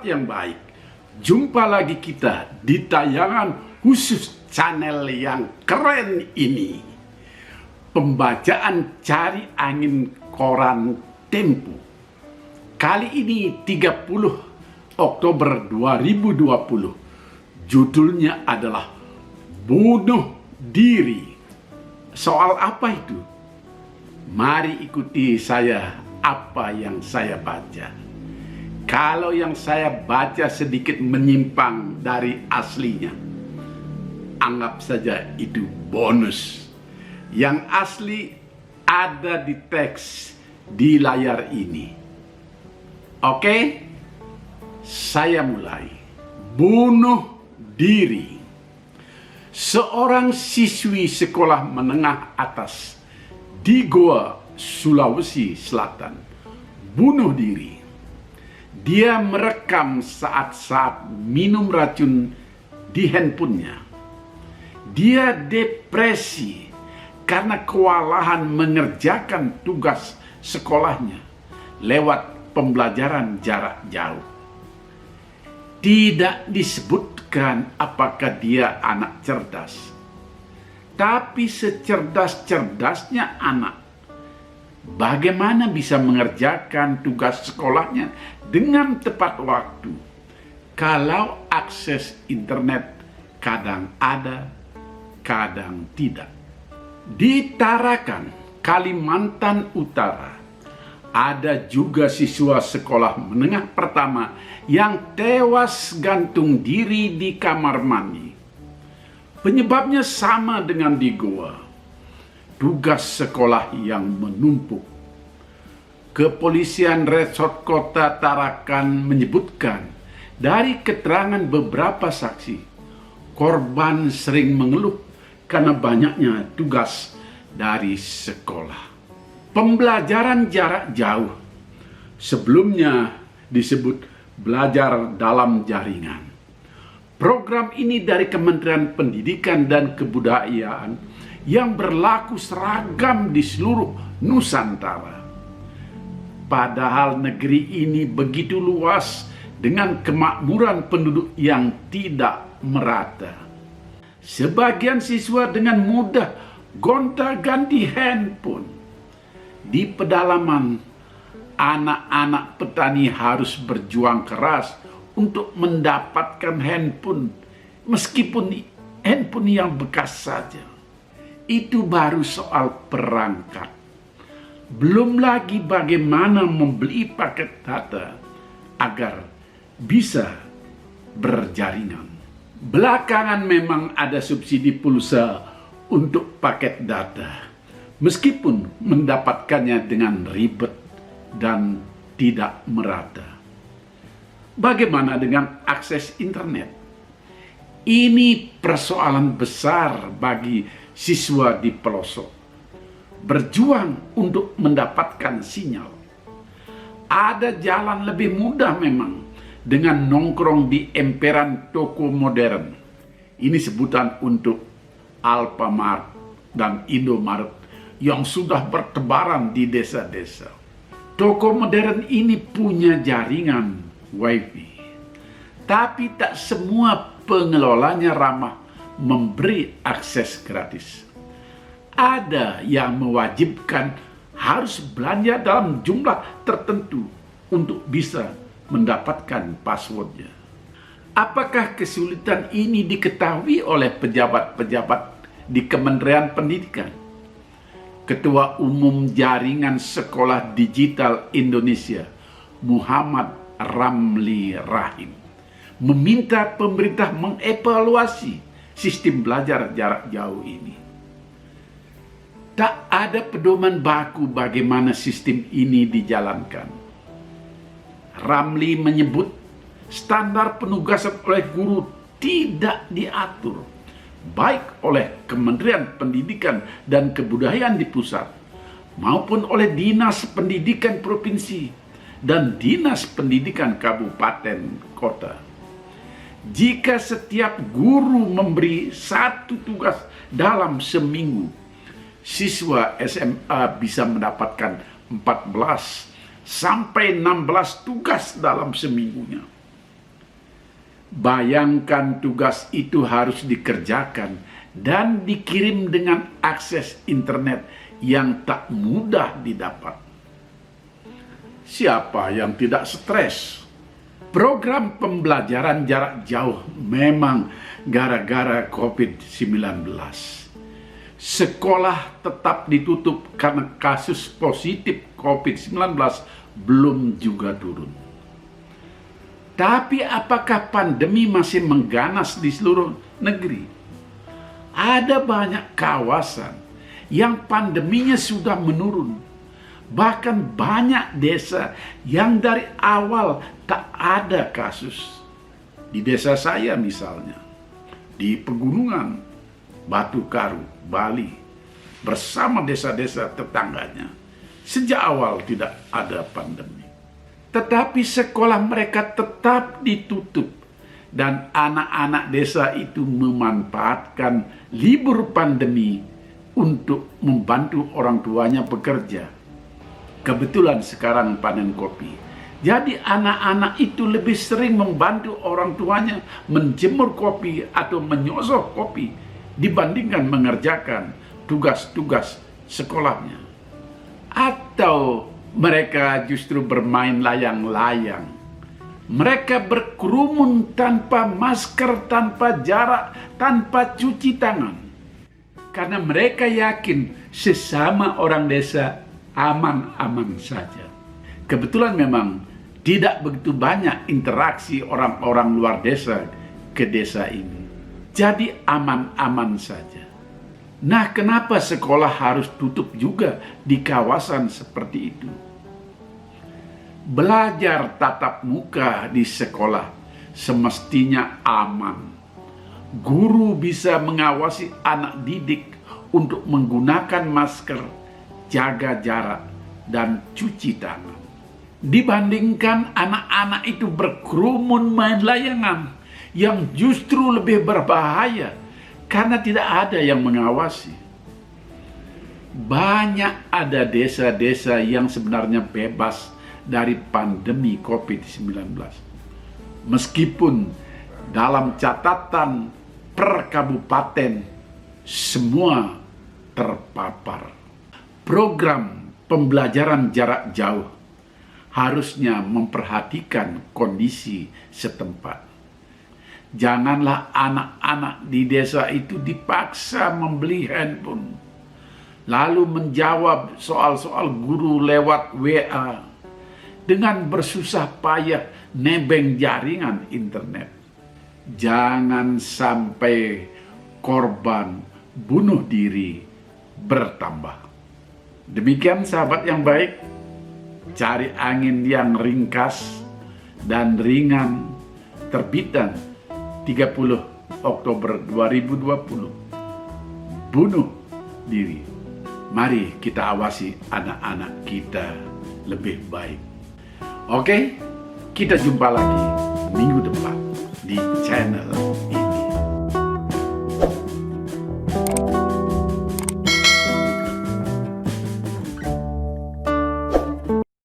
Sahabat yang baik, jumpa lagi kita di tayangan khusus channel yang keren ini. Pembacaan Cari Angin Koran Tempo. Kali ini 30 Oktober 2020. Judulnya adalah Bunuh Diri. Soal apa itu? Mari ikuti saya apa yang saya baca. Kalau yang saya baca sedikit menyimpang dari aslinya, anggap saja itu bonus. Yang asli ada di teks di layar ini. Oke? Saya mulai. Bunuh diri. Seorang siswi sekolah menengah atas di Goa, Sulawesi Selatan bunuh diri. Dia merekam saat-saat minum racun di handphonenya. Dia depresi karena kewalahan mengerjakan tugas sekolahnya lewat pembelajaran jarak jauh. Tidak disebutkan apakah dia anak cerdas, tapi secerdas-cerdasnya anak, bagaimana bisa mengerjakan tugas sekolahnya dengan tepat waktu kalau akses internet kadang ada, kadang tidak. Di Tarakan, Kalimantan Utara, ada juga siswa sekolah menengah pertama yang tewas gantung diri di kamar mandi. Penyebabnya sama dengan di Goa. Tugas sekolah yang menumpuk. Kepolisian Resort Kota Tarakan menyebutkan dari keterangan beberapa saksi, korban sering mengeluh karena banyaknya tugas dari sekolah. Pembelajaran jarak jauh sebelumnya disebut belajar dalam jaringan. Program ini dari Kementerian Pendidikan dan Kebudayaan yang berlaku seragam di seluruh Nusantara. Padahal negeri ini begitu luas dengan kemakmuran penduduk yang tidak merata. Sebagian siswa dengan mudah gonta-ganti handphone. Di pedalaman, anak-anak petani harus berjuang keras untuk mendapatkan handphone, meskipun handphone yang bekas saja. Itu baru soal perangkat. Belum lagi bagaimana membeli paket data agar bisa berjaringan. Belakangan memang ada subsidi pulsa untuk paket data, meskipun mendapatkannya dengan ribet dan tidak merata. Bagaimana dengan akses internet? Ini persoalan besar bagi siswa di pelosok. Berjuang untuk mendapatkan sinyal. Ada jalan lebih mudah memang dengan nongkrong di emperan toko modern. Ini sebutan untuk Alfamart dan Indomaret yang sudah bertebaran di desa-desa. Toko modern ini punya jaringan wifi, tapi tak semua pengelolanya ramah memberi akses gratis. Ada yang mewajibkan harus belanja dalam jumlah tertentu untuk bisa mendapatkan passwordnya. Apakah kesulitan ini diketahui oleh pejabat-pejabat di Kementerian Pendidikan? Ketua Umum Jaringan Sekolah Digital Indonesia, Muhammad Ramli Rahim, meminta pemerintah mengevaluasi sistem belajar jarak jauh ini. Tak ada pedoman baku bagaimana sistem ini dijalankan. Ramli menyebut standar penugasan oleh guru tidak diatur, baik oleh Kementerian Pendidikan dan Kebudayaan di pusat, maupun oleh Dinas Pendidikan Provinsi dan Dinas Pendidikan Kabupaten Kota. Jika setiap guru memberi satu tugas dalam seminggu, siswa SMA bisa mendapatkan 14 sampai 16 tugas dalam seminggunya. Bayangkan tugas itu harus dikerjakan dan dikirim dengan akses internet yang tak mudah didapat. Siapa yang tidak stres? Program pembelajaran jarak jauh memang gara-gara COVID-19. Sekolah tetap ditutup karena kasus positif COVID-19 belum juga turun. Tapi apakah pandemi masih mengganas di seluruh negeri? Ada banyak kawasan yang pandeminya sudah menurun. Bahkan banyak desa yang dari awal tak ada kasus. Di desa saya misalnya, di pegunungan Batu Karu, Bali, bersama desa-desa tetangganya, sejak awal tidak ada pandemi. Tetapi sekolah mereka tetap ditutup dan anak-anak desa itu memanfaatkan libur pandemi untuk membantu orang tuanya bekerja. Kebetulan sekarang panen kopi. Jadi anak-anak itu lebih sering membantu orang tuanya menjemur kopi atau menyosok kopi dibandingkan mengerjakan tugas-tugas sekolahnya. Atau mereka justru bermain layang-layang. Mereka berkerumun tanpa masker, tanpa jarak, tanpa cuci tangan. Karena mereka yakin sesama orang desa aman-aman saja. Kebetulan memang tidak begitu banyak interaksi orang-orang luar desa ke desa ini. Jadi aman-aman saja. Nah, kenapa sekolah harus tutup juga di kawasan seperti itu? Belajar tatap muka di sekolah semestinya aman. Guru bisa mengawasi anak didik untuk menggunakan masker, jaga jarak, dan cuci tangan. Dibandingkan anak-anak itu berkerumun main layangan yang justru lebih berbahaya karena tidak ada yang mengawasi. Banyak ada desa-desa yang sebenarnya bebas dari pandemi COVID-19. Meskipun dalam catatan per kabupaten semua terpapar. Program pembelajaran jarak jauh harusnya memperhatikan kondisi setempat. Janganlah anak-anak di desa itu dipaksa membeli handphone, lalu menjawab soal-soal guru lewat WA dengan bersusah payah nebeng jaringan internet. Jangan sampai korban bunuh diri bertambah. Demikian sahabat yang baik, cari angin yang ringkas dan ringan, terbitan 30 Oktober 2020. Bunuh diri. Mari kita awasi anak-anak kita lebih baik. Oke, kita jumpa lagi minggu depan di channel